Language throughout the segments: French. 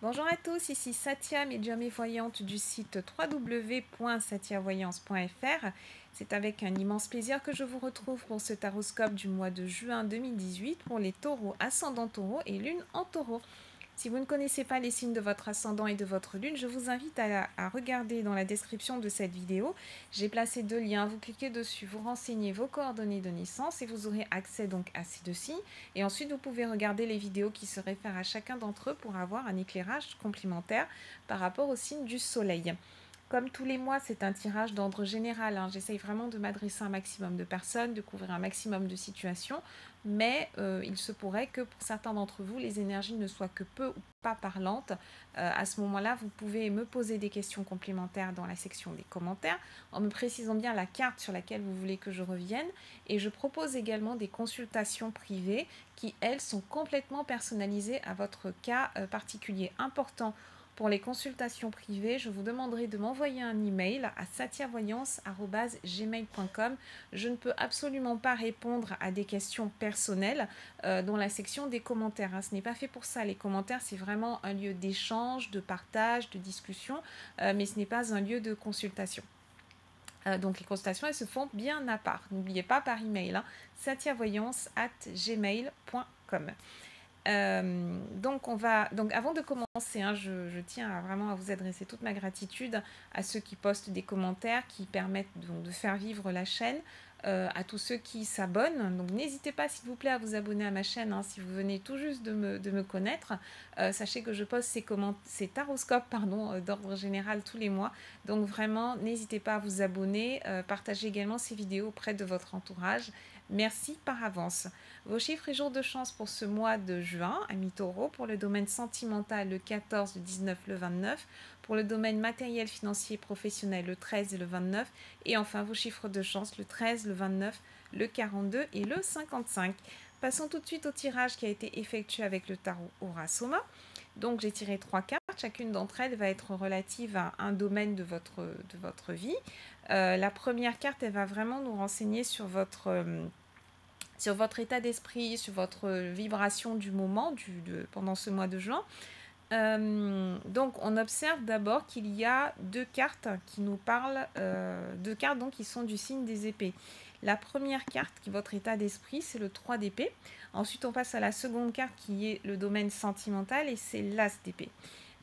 Bonjour à tous, ici Satia, médium et voyante du site www.satiavoyance.fr. C'est avec un immense plaisir que je vous retrouve pour ce taroscope du mois de juin 2018 pour les taureaux, ascendant taureau et lune en taureau. Si vous ne connaissez pas les signes de votre ascendant et de votre lune, je vous invite à regarder dans la description de cette vidéo. J'ai placé deux liens, vous cliquez dessus, vous renseignez vos coordonnées de naissance et vous aurez accès donc à ces deux signes. Et ensuite, vous pouvez regarder les vidéos qui se réfèrent à chacun d'entre eux pour avoir un éclairage complémentaire par rapport au signe du soleil. Comme tous les mois, c'est un tirage d'ordre général. J'essaye vraiment de m'adresser à un maximum de personnes, de couvrir un maximum de situations. Mais il se pourrait que pour certains d'entre vous, les énergies ne soient que peu ou pas parlantes. À ce moment-là, vous pouvez me poser des questions complémentaires dans la section des commentaires, en me précisant bien la carte sur laquelle vous voulez que je revienne. Et je propose également des consultations privées qui, elles, sont complètement personnalisées à votre cas particulier. Important. Pour les consultations privées, je vous demanderai de m'envoyer un email à satiavoyance@gmail.com. Je ne peux absolument pas répondre à des questions personnelles dans la section des commentaires. Ce n'est pas fait pour ça. Les commentaires, c'est vraiment un lieu d'échange, de partage, de discussion, mais ce n'est pas un lieu de consultation. Donc les consultations, elles se font bien à part. N'oubliez pas par email, satiavoyance@gmail.com. Donc avant de commencer, je tiens vraiment à vous adresser toute ma gratitude à ceux qui postent des commentaires, qui permettent donc de faire vivre la chaîne, à tous ceux qui s'abonnent. Donc n'hésitez pas s'il vous plaît à vous abonner à ma chaîne si vous venez tout juste de me connaître. Sachez que je poste ces taroscopes d'ordre général tous les mois. Donc vraiment, n'hésitez pas à vous abonner, partagez également ces vidéos auprès de votre entourage. Merci par avance. Vos chiffres et jours de chance pour ce mois de juin, amis taureaux, pour le domaine sentimental, le 14, le 19, le 29, pour le domaine matériel, financier, professionnel, le 13 et le 29, et enfin vos chiffres de chance, le 13, le 29, le 42 et le 55. Passons tout de suite au tirage qui a été effectué avec le tarot Aura Soma. Donc j'ai tiré 3 cartes, chacune d'entre elles va être relative à un domaine de votre vie. La première carte, elle va vraiment nous renseigner sur votre état d'esprit, sur votre vibration du moment pendant ce mois de juin. Donc on observe d'abord qu'il y a deux cartes qui nous parlent, deux cartes donc, qui sont du signe des épées. La première carte qui est votre état d'esprit, c'est le 3 d'épée. Ensuite on passe à la seconde carte qui est le domaine sentimental et c'est l'as d'épée.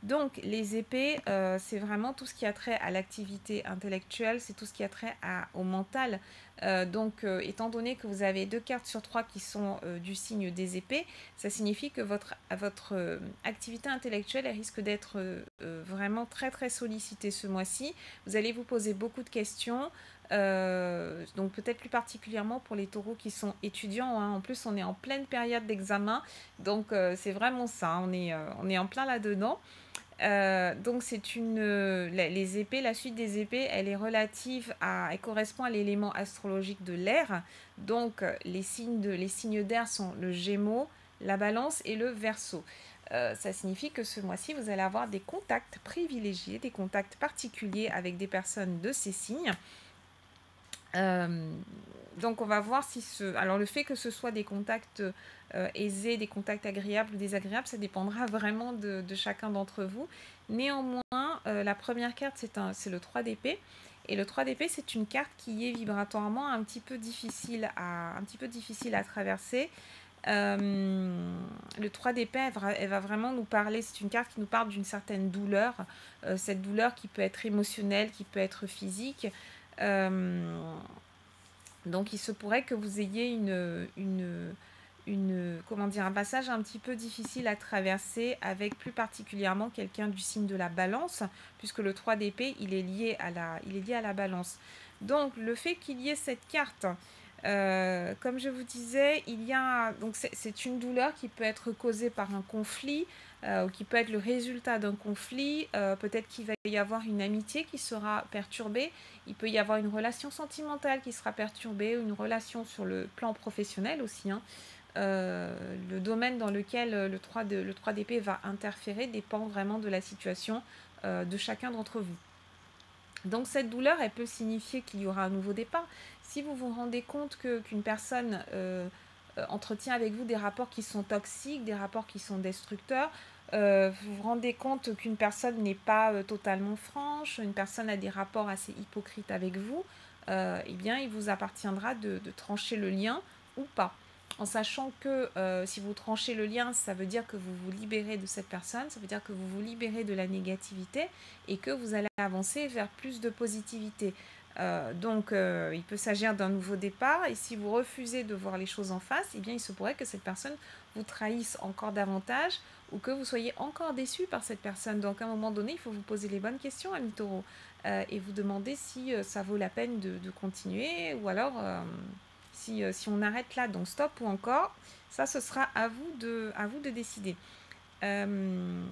Donc les épées, c'est vraiment tout ce qui a trait à l'activité intellectuelle, c'est tout ce qui a trait au mental. Étant donné que vous avez 2 cartes sur 3 qui sont du signe des épées, ça signifie que votre activité intellectuelle elle risque d'être vraiment très très sollicitée ce mois-ci. Vous allez vous poser beaucoup de questions, donc peut-être plus particulièrement pour les taureaux qui sont étudiants. En plus, on est en pleine période d'examen, donc c'est vraiment ça, on est en plein là-dedans. Donc les épées, la suite des épées, elle correspond à l'élément astrologique de l'air. Donc les signes d'air sont le Gémeaux, la Balance et le Verseau. Ça signifie que ce mois-ci, vous allez avoir des contacts privilégiés, des contacts particuliers avec des personnes de ces signes. Donc on va voir alors le fait que ce soit des contacts aisés, des contacts agréables ou désagréables, ça dépendra vraiment de chacun d'entre vous. Néanmoins, la première carte, c'est le 3 d'épée. Et le 3 d'épée, c'est une carte qui est vibratoirement un petit peu difficile à traverser. Le 3 d'épée, elle va vraiment nous parler, c'est une carte qui nous parle d'une certaine douleur. Cette douleur qui peut être émotionnelle, qui peut être physique. Donc il se pourrait que vous ayez un passage un petit peu difficile à traverser avec plus particulièrement quelqu'un du signe de la Balance, puisque le 3 d'épée, il est lié à la Balance. Donc le fait qu'il y ait cette carte, comme je vous disais, c'est une douleur qui peut être causée par un conflit, ou qui peut être le résultat d'un conflit. Peut-être qu'il va y avoir une amitié qui sera perturbée, il peut y avoir une relation sentimentale qui sera perturbée, ou une relation sur le plan professionnel aussi. Le domaine dans lequel le 3 d'épée va interférer dépend vraiment de la situation de chacun d'entre vous. Donc cette douleur, elle peut signifier qu'il y aura un nouveau départ. Si vous vous rendez compte qu'une personne entretient avec vous des rapports qui sont toxiques, des rapports qui sont destructeurs, vous vous rendez compte qu'une personne n'est pas totalement franche, une personne a des rapports assez hypocrites avec vous, eh bien, il vous appartiendra de trancher le lien ou pas. En sachant que si vous tranchez le lien, ça veut dire que vous vous libérez de cette personne, ça veut dire que vous vous libérez de la négativité et que vous allez avancer vers plus de positivité. Donc, il peut s'agir d'un nouveau départ et si vous refusez de voir les choses en face, eh bien, il se pourrait que cette personne vous trahisse encore davantage ou que vous soyez encore déçu par cette personne. Donc, à un moment donné, il faut vous poser les bonnes questions, ami Taureau, et vous demander si ça vaut la peine de continuer ou alors si on arrête là, donc stop ou encore. Ça, ce sera à vous de décider. Euh,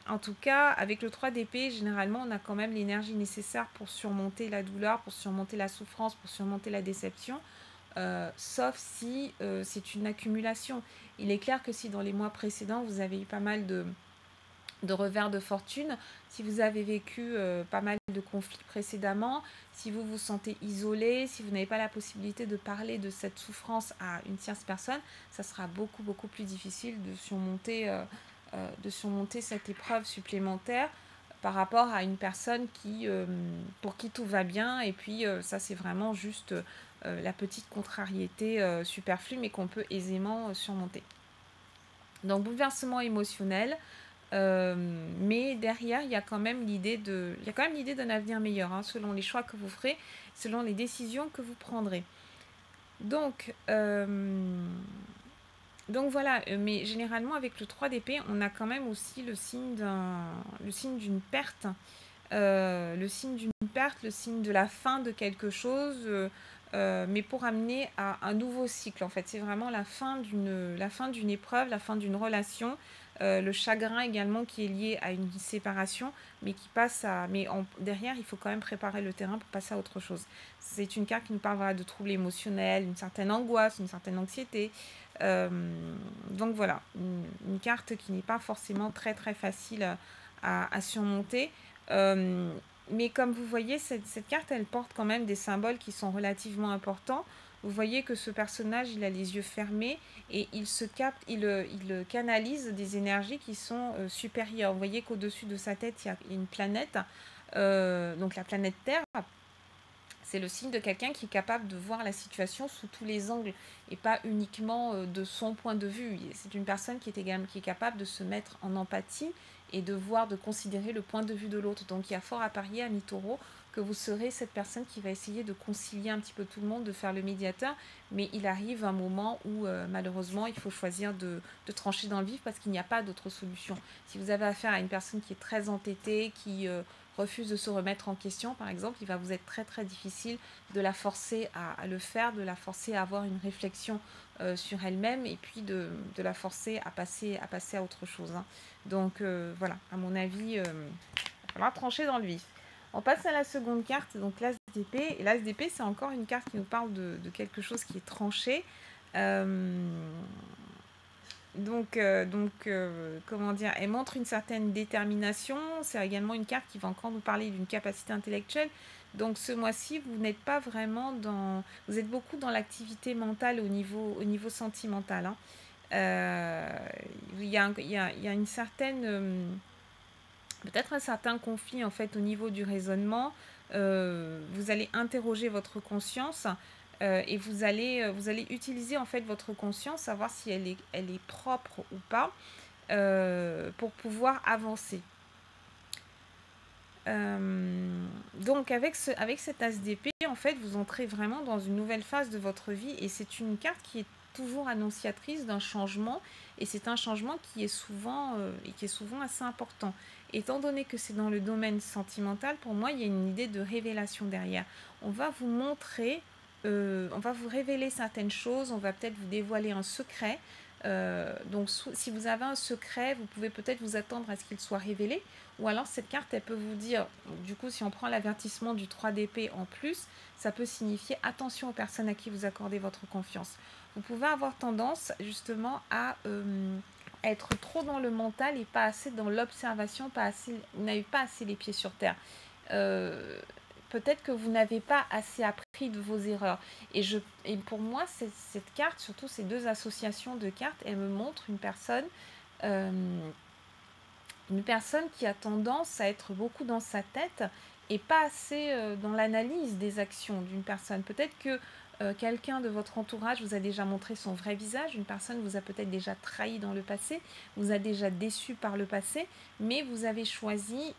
En tout cas, avec le 3 d'épée, généralement, on a quand même l'énergie nécessaire pour surmonter la douleur, pour surmonter la souffrance, pour surmonter la déception, sauf si c'est une accumulation. Il est clair que si dans les mois précédents, vous avez eu pas mal de revers de fortune, si vous avez vécu pas mal de conflits précédemment, si vous vous sentez isolé, si vous n'avez pas la possibilité de parler de cette souffrance à une tierce personne, ça sera beaucoup, beaucoup plus difficile de surmonter cette épreuve supplémentaire par rapport à une personne pour qui tout va bien. Et puis, ça, c'est vraiment juste la petite contrariété superflue, mais qu'on peut aisément surmonter. Donc, bouleversement émotionnel. Mais derrière, il y a quand même l'idée d'un avenir meilleur, hein, selon les choix que vous ferez, selon les décisions que vous prendrez. Donc, voilà, mais généralement avec le 3 d'épée, on a quand même aussi le signe d'une perte, le signe d'une perte, le signe de la fin de quelque chose, mais pour amener à un nouveau cycle. En fait, c'est vraiment la fin d'une épreuve, la fin d'une relation, le chagrin également qui est lié à une séparation, mais qui passe à, derrière, il faut quand même préparer le terrain pour passer à autre chose. C'est une carte qui nous parlera de troubles émotionnels, une certaine angoisse, une certaine anxiété. Euh, donc voilà, une carte qui n'est pas forcément très très facile à surmonter. Euh, mais comme vous voyez, cette carte, elle porte quand même des symboles qui sont relativement importants. Vous voyez que ce personnage, il a les yeux fermés et il canalise des énergies qui sont supérieures. Vous voyez qu'au-dessus de sa tête, il y a une planète, donc la planète Terre. C'est le signe de quelqu'un qui est capable de voir la situation sous tous les angles et pas uniquement de son point de vue. C'est une personne qui est capable de se mettre en empathie et de voir, de considérer le point de vue de l'autre. Donc il y a fort à parier, ami Taureau, que vous serez cette personne qui va essayer de concilier un petit peu tout le monde, de faire le médiateur, mais il arrive un moment où malheureusement il faut choisir de trancher dans le vif parce qu'il n'y a pas d'autre solution. Si vous avez affaire à une personne qui est très entêtée, qui refuse de se remettre en question, par exemple, il va vous être très très difficile de la forcer à le faire, de la forcer à avoir une réflexion sur elle-même et puis de la forcer à passer à autre chose, hein. Donc voilà, à mon avis, il va falloir trancher dans le vif. On passe à la seconde carte, donc l'As d'épée. Et l'As d'épée, c'est encore une carte qui nous parle de quelque chose qui est tranché. Comment dire, elle montre une certaine détermination. C'est également une carte qui va encore nous parler d'une capacité intellectuelle. Donc ce mois-ci, vous n'êtes pas vraiment vous êtes beaucoup dans l'activité mentale au niveau sentimental, hein. Il y a une certaine, peut-être un certain conflit en fait au niveau du raisonnement. Vous allez interroger votre conscience et vous allez utiliser en fait votre conscience, savoir si elle est propre ou pas, pour pouvoir avancer. Donc avec cet as d'épée, en fait, vous entrez vraiment dans une nouvelle phase de votre vie et c'est une carte qui est toujours annonciatrice d'un changement et c'est un changement qui est souvent assez important. Étant donné que c'est dans le domaine sentimental, pour moi, il y a une idée de révélation derrière. On va vous montrer, on va vous révéler certaines choses, on va peut-être vous dévoiler un secret. Donc si vous avez un secret, vous pouvez peut-être vous attendre à ce qu'il soit révélé. Ou alors cette carte, elle peut vous dire, du coup, si on prend l'avertissement du 3 d'épée en plus, ça peut signifier attention aux personnes à qui vous accordez votre confiance. Vous pouvez avoir tendance justement à être trop dans le mental et pas assez dans l'observation, vous n'avez pas assez les pieds sur terre. Peut-être que vous n'avez pas assez appris de vos erreurs. Et pour moi, cette carte, surtout ces deux associations de cartes, elles me montrent une personne une personne qui a tendance à être beaucoup dans sa tête et pas assez dans l'analyse des actions d'une personne. Peut-être que quelqu'un de votre entourage vous a déjà montré son vrai visage, une personne vous a peut-être déjà trahi dans le passé, vous a déjà déçu par le passé, mais vous avez choisi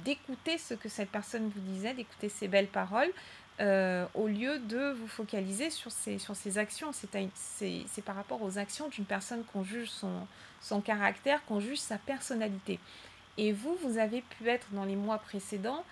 d'écouter ce que cette personne vous disait, d'écouter ses belles paroles, au lieu de vous focaliser sur ses actions. C'est par rapport aux actions d'une personne qu'on juge son caractère, qu'on juge sa personnalité. Et vous, vous avez pu être dans les mois précédents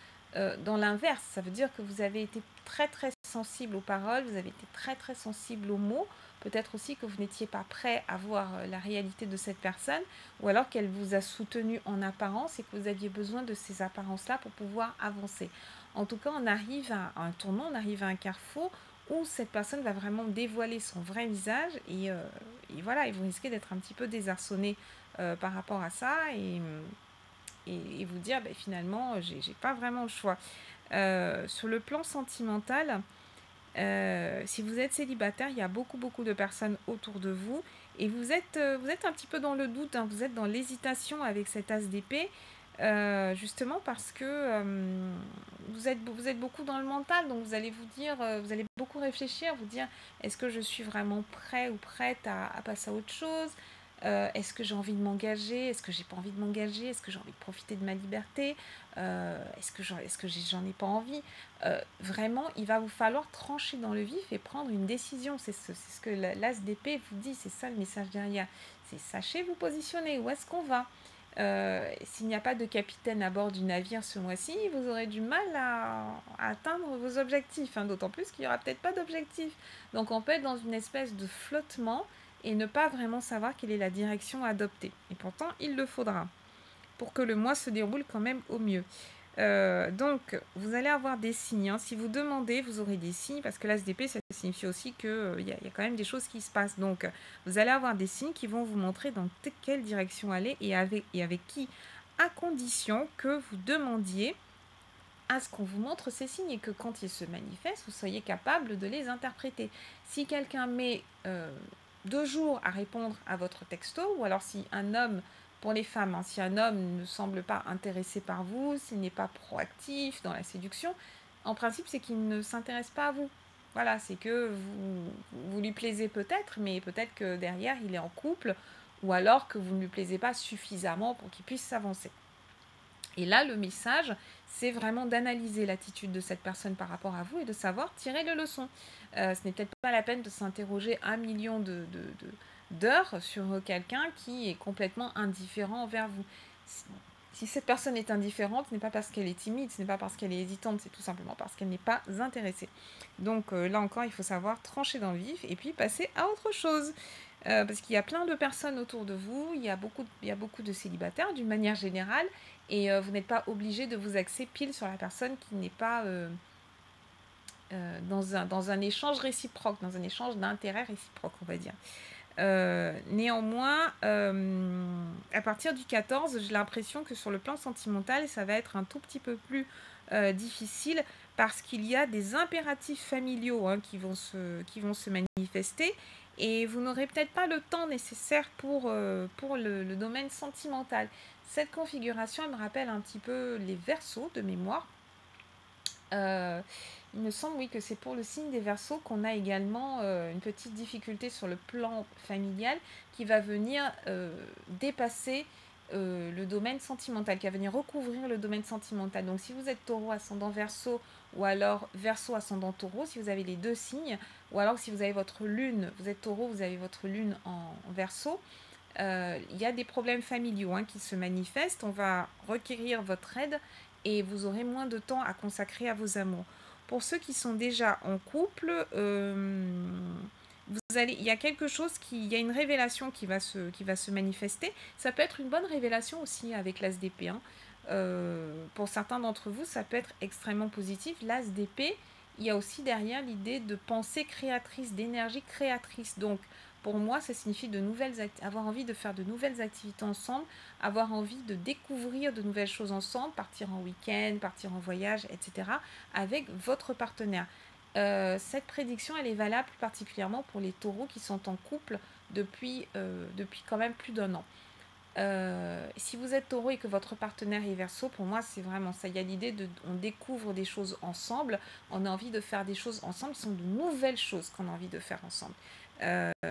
dans l'inverse. Ça veut dire que vous avez été très très sensible aux paroles, vous avez été très très sensible aux mots. Peut-être aussi que vous n'étiez pas prêt à voir la réalité de cette personne, ou alors qu'elle vous a soutenu en apparence et que vous aviez besoin de ces apparences-là pour pouvoir avancer. En tout cas, on arrive à un tournant, on arrive à un carrefour où cette personne va vraiment dévoiler son vrai visage et voilà, et vous risquez d'être un petit peu désarçonné par rapport à ça et vous dire finalement j'ai pas vraiment le choix. Sur le plan sentimental, si vous êtes célibataire, il y a beaucoup de personnes autour de vous et vous êtes un petit peu dans le doute, hein, vous êtes dans l'hésitation avec cet as d'épée, justement parce que vous êtes beaucoup dans le mental, donc vous allez vous dire, vous allez beaucoup réfléchir, vous dire est-ce que je suis vraiment prêt ou prête à passer à autre chose. Est-ce que j'ai envie de m'engager? Est-ce que j'ai pas envie de m'engager? Est-ce que j'ai envie de profiter de ma liberté? Est-ce que j'en ai pas envie? Vraiment, il va vous falloir trancher dans le vif et prendre une décision. C'est ce que l'as d'épée vous dit, c'est ça le message derrière. C'est sachez vous positionner, où est-ce qu'on va? S'il n'y a pas de capitaine à bord du navire ce mois-ci, vous aurez du mal à atteindre vos objectifs, hein, d'autant plus qu'il n'y aura peut-être pas d'objectif. Donc on peut être dans une espèce de flottement et ne pas vraiment savoir quelle est la direction à adopter. Et pourtant, il le faudra pour que le mois se déroule quand même au mieux. Donc, vous allez avoir des signes, hein. Si vous demandez, vous aurez des signes, parce que l'ASDP, ça signifie aussi qu'il y a quand même des choses qui se passent. Donc, vous allez avoir des signes qui vont vous montrer dans quelle direction aller et avec qui, à condition que vous demandiez à ce qu'on vous montre ces signes et que quand ils se manifestent, vous soyez capable de les interpréter. Si quelqu'un met 2 jours à répondre à votre texto, ou alors si un homme, pour les femmes, hein, si un homme ne semble pas intéressé par vous, s'il n'est pas proactif dans la séduction, en principe, c'est qu'il ne s'intéresse pas à vous. Voilà, c'est que vous lui plaisez peut-être, mais peut-être que derrière, il est en couple, ou alors que vous ne lui plaisez pas suffisamment pour qu'il puisse s'avancer. Et là, le message, c'est vraiment d'analyser l'attitude de cette personne par rapport à vous et de savoir tirer les leçons. Ce n'est peut-être pas la peine de s'interroger 1 million d'heures sur quelqu'un qui est complètement indifférent envers vous. Si cette personne est indifférente, ce n'est pas parce qu'elle est timide, ce n'est pas parce qu'elle est hésitante, c'est tout simplement parce qu'elle n'est pas intéressée. Donc là encore, il faut savoir trancher dans le vif et puis passer à autre chose. Parce qu'il y a plein de personnes autour de vous, il y a beaucoup de célibataires d'une manière générale, et vous n'êtes pas obligé de vous axer pile sur la personne qui n'est pas dans un échange réciproque, dans un échange d'intérêt réciproque, on va dire. Néanmoins, à partir du 14, j'ai l'impression que sur le plan sentimental, ça va être un tout petit peu plus difficile parce qu'il y a des impératifs familiaux, hein, qui vont se manifester et vous n'aurez peut-être pas le temps nécessaire pour le domaine sentimental. Cette configuration, elle me rappelle un petit peu les Verseaux de mémoire. Il me semble, oui, que c'est pour le signe des Verseaux qu'on a également une petite difficulté sur le plan familial qui va venir dépasser le domaine sentimental, qui va venir recouvrir le domaine sentimental. Donc si vous êtes Taureau ascendant Verseau ou alors Verseau ascendant Taureau, si vous avez les deux signes, ou alors si vous avez votre lune, vous êtes Taureau, vous avez votre lune en Verseau, il y a des problèmes familiaux, hein, qui se manifestent. On va requérir votre aide et vous aurez moins de temps à consacrer à vos amours. Pour ceux qui sont déjà en couple, il y a quelque chose il y a une révélation qui va se manifester. Ça peut être une bonne révélation aussi avec l'as d'épée, hein. Pour certains d'entre vous, ça peut être extrêmement positif. L'as d'épée, il y a aussi derrière l'idée de pensée créatrice, d'énergie créatrice. Donc, pour moi, ça signifie avoir envie de faire de nouvelles activités ensemble, avoir envie de découvrir de nouvelles choses ensemble, partir en week-end, partir en voyage, etc. avec votre partenaire. Cette prédiction, elle est valable plus particulièrement pour les taureaux qui sont en couple depuis quand même plus d'1 an. Si vous êtes taureau et que votre partenaire est verseau, pour moi, c'est vraiment ça. Il y a l'idée on découvre des choses ensemble, on a envie de faire des choses ensemble, ce sont de nouvelles choses qu'on a envie de faire ensemble.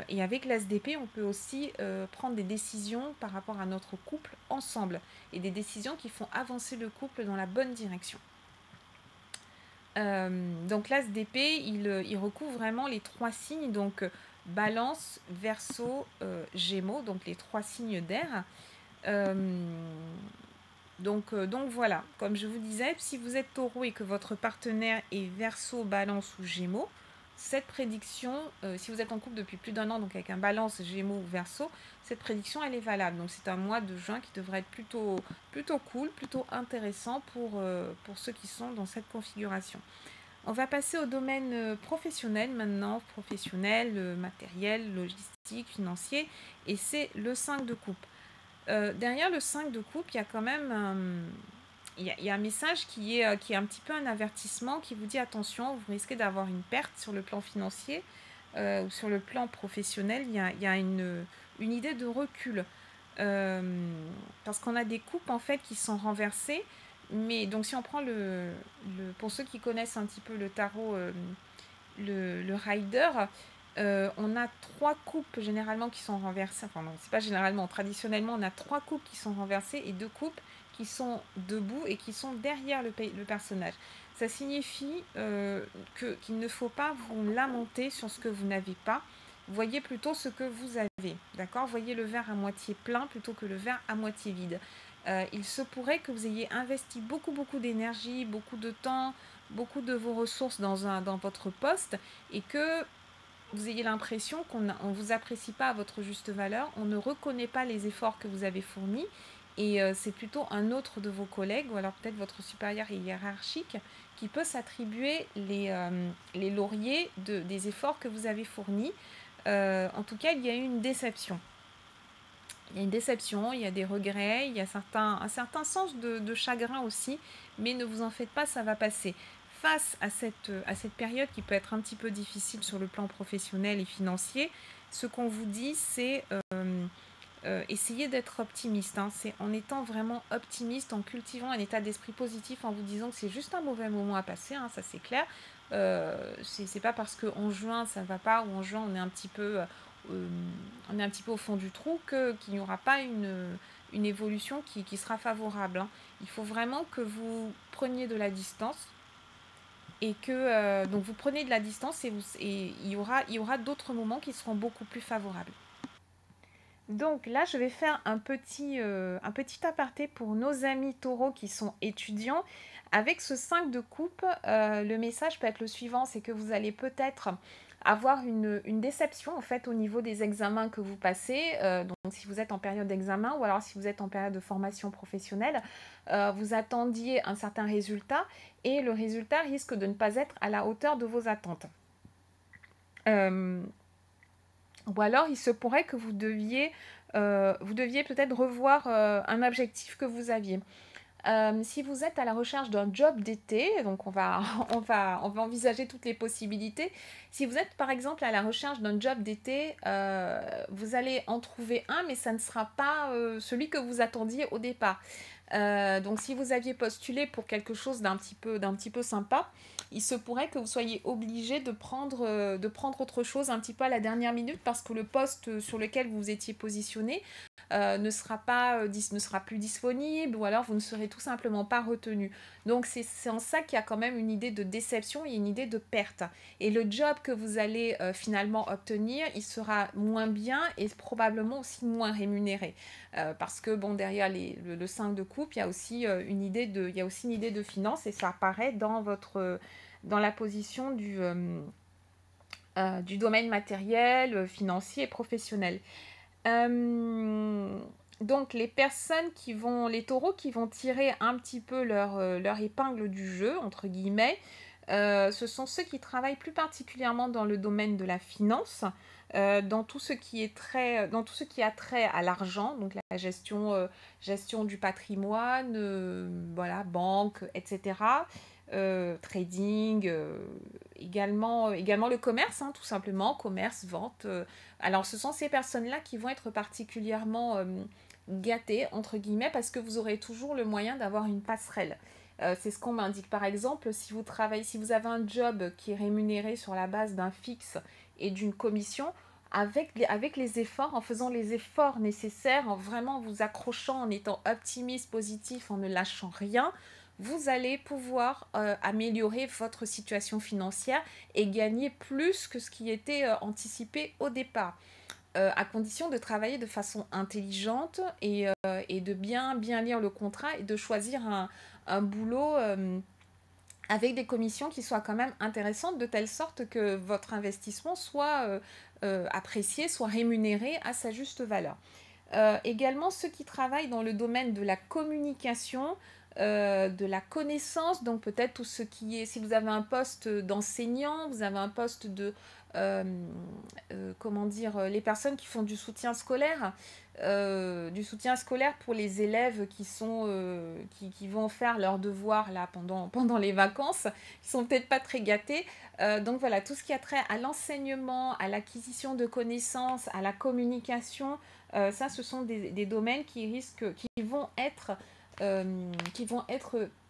Et avec l'ASDP, on peut aussi prendre des décisions par rapport à notre couple ensemble, et des décisions qui font avancer le couple dans la bonne direction. Donc l'ASDP, il recouvre vraiment les 3 signes, donc Balance, Verseau, Gémeaux, donc les 3 signes d'air. Donc voilà, comme je vous disais, si vous êtes taureau et que votre partenaire est Verseau, Balance ou Gémeaux, cette prédiction, si vous êtes en couple depuis plus d'1 an, donc avec un Balance, Gémeaux ou Verseau, cette prédiction, elle est valable. Donc c'est un mois de juin qui devrait être plutôt cool, plutôt intéressant pour ceux qui sont dans cette configuration. On va passer au domaine professionnel maintenant, professionnel, matériel, logistique, financier, et c'est le 5 de coupe. Derrière le 5 de coupe, il y a quand même il y a un message qui est un petit peu un avertissement qui vous dit attention, vous risquez d'avoir une perte sur le plan financier ou sur le plan professionnel. Il y a une idée de recul. Parce qu'on a des coupes en fait qui sont renversées. Mais donc si on prend pour ceux qui connaissent un petit peu le tarot, le rider, on a 3 coupes généralement qui sont renversées. Enfin non, c'est pas généralement, traditionnellement on a 3 coupes qui sont renversées et 2 coupes qui sont debout et qui sont derrière le personnage. Ça signifie qu'il ne faut pas vous lamenter sur ce que vous n'avez pas. Voyez plutôt ce que vous avez, d'accord? Voyez le verre à moitié plein plutôt que le verre à moitié vide. Il se pourrait que vous ayez investi beaucoup d'énergie, beaucoup de temps, beaucoup de vos ressources dans votre poste et que vous ayez l'impression qu'on ne vous apprécie pas à votre juste valeur, on ne reconnaît pas les efforts que vous avez fournis et c'est plutôt un autre de vos collègues ou alors peut-être votre supérieur hiérarchique qui peut s'attribuer les lauriers des efforts que vous avez fournis. En tout cas, il y a eu une déception. Il y a une déception, il y a des regrets, il y a un certain sens de chagrin aussi, mais ne vous en faites pas, ça va passer. Face à cette période qui peut être un petit peu difficile sur le plan professionnel et financier, ce qu'on vous dit, c'est essayez d'être optimiste. Hein. C'est en étant vraiment optimiste, en cultivant un état d'esprit positif, en vous disant que c'est juste un mauvais moment à passer, hein, ça c'est clair. C'est pas parce qu'en juin ça va pas ou en juin on est un petit peu au fond du trou qu'il n'y aura pas une évolution qui sera favorable. Hein. Il faut vraiment que vous preniez de la distance et que donc vous prenez de la distance et il y aura d'autres moments qui seront beaucoup plus favorables. Donc là, je vais faire un petit aparté pour nos amis taureaux qui sont étudiants. Avec ce 5 de coupe, le message peut être le suivant, c'est que vous allez peut-être avoir une déception en fait au niveau des examens que vous passez. Donc si vous êtes en période d'examen ou alors si vous êtes en période de formation professionnelle, vous attendiez un certain résultat et le résultat risque de ne pas être à la hauteur de vos attentes. Ou alors, il se pourrait que vous deviez peut-être revoir un objectif que vous aviez. Si vous êtes à la recherche d'un job d'été, donc on va envisager toutes les possibilités. Si vous êtes par exemple à la recherche d'un job d'été, vous allez en trouver un, mais ça ne sera pas celui que vous attendiez au départ. Donc si vous aviez postulé pour quelque chose d'un petit peu sympa, il se pourrait que vous soyez obligé de prendre autre chose un petit peu à la dernière minute parce que le poste sur lequel vous étiez positionné ne sera plus disponible ou alors vous ne serez tout simplement pas retenu. Donc c'est en ça qu'il y a quand même une idée de déception et une idée de perte. Et le job que vous allez finalement obtenir, il sera moins bien et probablement aussi moins rémunéré. Parce que bon, derrière le 5 de coupe, il y a aussi une idée de finance et ça apparaît dans la position du domaine matériel, financier et professionnel. Donc les taureaux qui vont tirer un petit peu leur épingle du jeu, entre guillemets, ce sont ceux qui travaillent plus particulièrement dans le domaine de la finance, dans tout ce qui a trait à l'argent, donc la gestion du patrimoine, voilà, banque, etc. Trading, également le commerce, hein, tout simplement, commerce, vente. Alors ce sont ces personnes-là qui vont être particulièrement gâté, entre guillemets, parce que vous aurez toujours le moyen d'avoir une passerelle. C'est ce qu'on m'indique. Par exemple, si vous travaillez, si vous avez un job qui est rémunéré sur la base d'un fixe et d'une commission, avec les efforts, en faisant les efforts nécessaires, en vraiment vous accrochant, en étant optimiste, positif, en ne lâchant rien, vous allez pouvoir améliorer votre situation financière et gagner plus que ce qui était anticipé au départ. À condition de travailler de façon intelligente et de bien lire le contrat et de choisir un boulot avec des commissions qui soient quand même intéressantes de telle sorte que votre investissement soit apprécié, soit rémunéré à sa juste valeur. Également, ceux qui travaillent dans le domaine de la communication, de la connaissance, donc peut-être tout ce qui est, si vous avez un poste d'enseignant, vous avez un poste de, euh, comment dire, les personnes qui font du soutien scolaire pour les élèves qui vont faire leurs devoirs là pendant les vacances, qui sont peut-être pas très gâtés. Donc voilà, tout ce qui a trait à l'enseignement, à l'acquisition de connaissances, à la communication, ça, ce sont des domaines qui vont être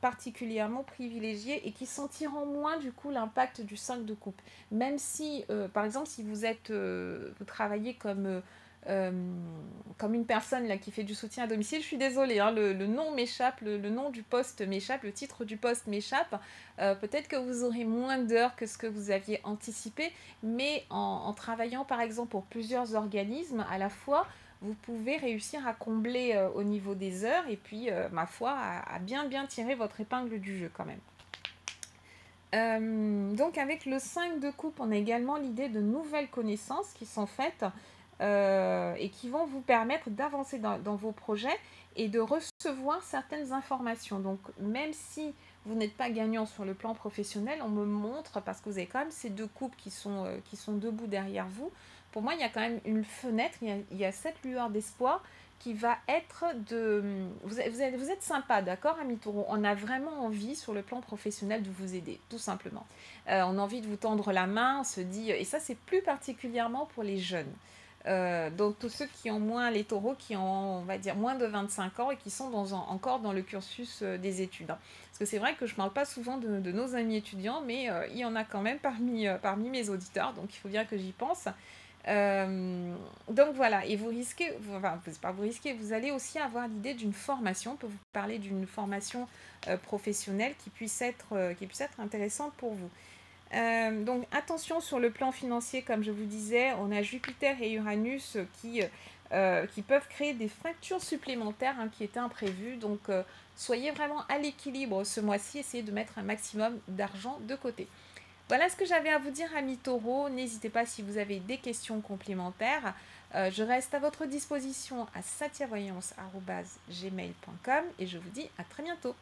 particulièrement privilégiés et qui sentiront moins du coup l'impact du 5 de coupe. Même si, par exemple, si vous travaillez euh, comme une personne là, qui fait du soutien à domicile, je suis désolée, hein, le nom m'échappe, le nom du poste m'échappe, le titre du poste m'échappe. Peut-être que vous aurez moins d'heures que ce que vous aviez anticipé, mais en travaillant par exemple pour plusieurs organismes à la fois, vous pouvez réussir à combler au niveau des heures et puis, ma foi, à bien tirer votre épingle du jeu quand même. Donc avec le 5 de coupe, on a également l'idée de nouvelles connaissances qui sont faites et qui vont vous permettre d'avancer dans vos projets et de recevoir certaines informations. Donc même si vous n'êtes pas gagnant sur le plan professionnel, on me montre, parce que vous avez quand même ces deux coupes qui sont debout derrière vous, pour moi il y a quand même une fenêtre, il y a cette lueur d'espoir qui va être de... Vous êtes sympa, d'accord, ami taureau? On a vraiment envie, sur le plan professionnel, de vous aider, tout simplement. On a envie de vous tendre la main, on se dit... Et ça, c'est plus particulièrement pour les jeunes. Donc tous ceux qui ont moins, les taureaux qui ont, on va dire, moins de 25 ans et qui sont encore dans le cursus des études. Parce que c'est vrai que je ne parle pas souvent de nos amis étudiants, mais il y en a quand même parmi mes auditeurs, donc il faut bien que j'y pense. Donc voilà, et vous risquez, enfin, pas vous risquez, vous allez aussi avoir l'idée d'une formation, on peut vous parler d'une formation professionnelle qui puisse être intéressante pour vous. Donc attention sur le plan financier, comme je vous disais, on a Jupiter et Uranus qui peuvent créer des factures supplémentaires qui étaient imprévues. Donc soyez vraiment à l'équilibre ce mois-ci, essayez de mettre un maximum d'argent de côté. Voilà ce que j'avais à vous dire, amis taureaux. N'hésitez pas si vous avez des questions complémentaires. Je reste à votre disposition à satiavoyance@gmail.com et je vous dis à très bientôt.